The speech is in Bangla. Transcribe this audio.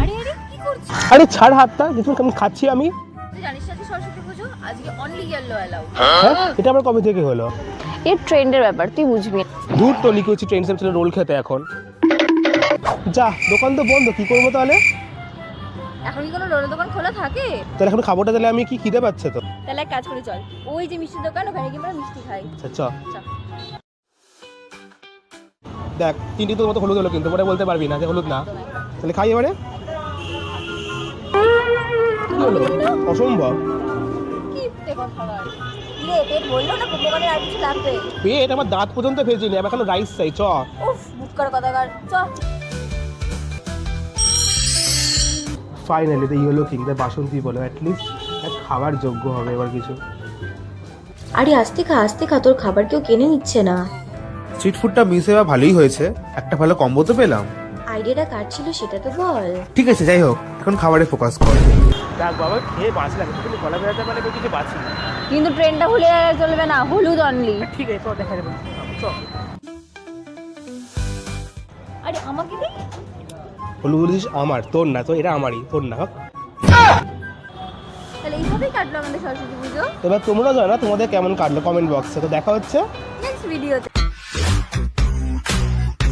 আরে আরে কি করছিস? আরে ছাড় হাতটা, দেখুন কেমন খাচ্ছি আমি। তুই জানিস না যে সরস্বতী পুজো আজকে অনলি ইয়েলো অ্যালাউড। হ্যাঁ, এটা আবার কবে থেকে হলো? এর ট্রেন্ডের ব্যাপার, তুই বুঝবি। দূর তো লিখেছি ট্রেন সেন্টারে রোল খেতে এখন। যা, দোকান তো বন্ধ, কি করবো তাহলে? এখন কি কোনো রোলের দোকান খোলা থাকে? তাহলে এখন খাবোটা, তাহলে আমি কি খিদে পাচ্ছে তো। তাহলে এক কাজ করে চল, ওই যে মিষ্টির দোকান ওখানে গিয়ে আমরা মিষ্টি খাই। আচ্ছা চ। চল। দেখ, তিনটি তোর মতো হলুদ হলো, কিন্তু পরে বলতে পারবি না যে হলুদ না। তাহলে খাই এবারে। কি হলো? অসম্ভব। কি পেপার খাবার রে, পেট বললো না দোকানে আর কিছু লাগবে? পেট আমার দাঁত পর্যন্ত ভেজেনি, আমি এখন রাইস চাই, চ। উফ, বুক কর কথাকার, চল। Finally the yellow king, the Basanti বলো, অ্যাটলিস্ট খাবার যোগ্য হবে এবার কিছু। আরে আস্তে খা, তোর খাবার কেউ কিনে নিচ্ছে না। স্ট্রিট ফুডটা মিস হওয়া ভালোই হয়েছে, একটা ভালো কম্বো তো পেলাম। আইডিয়াটা কার ছিল সেটা তো বল। ঠিক আছে, যাই হোক, এখন খাবারে ফোকাস কর। দেখ বাবা, খেয়ে বাঁচলাম, কিন্তু গলা বেরোতে পারলে কিছু বাঁচি না। কিন্তু ট্রেনটা ভুলে গেলে চলবে না, হলুদ অনলি। ঠিক আছে, তো দেখা যাবে, চ। আরে আমাকে দে। হলুদ বলিস আমার, তোর না তো, এটা আমারই, তোর না। তাহলে এইভাবেই কাটলো আমাদের সরস্বতী পুজো। এবার তোমরা জানো তোমাদের কেমন কাটলো কমেন্ট বক্সে, তো দেখা হচ্ছে নেক্সট ভিডিওতে।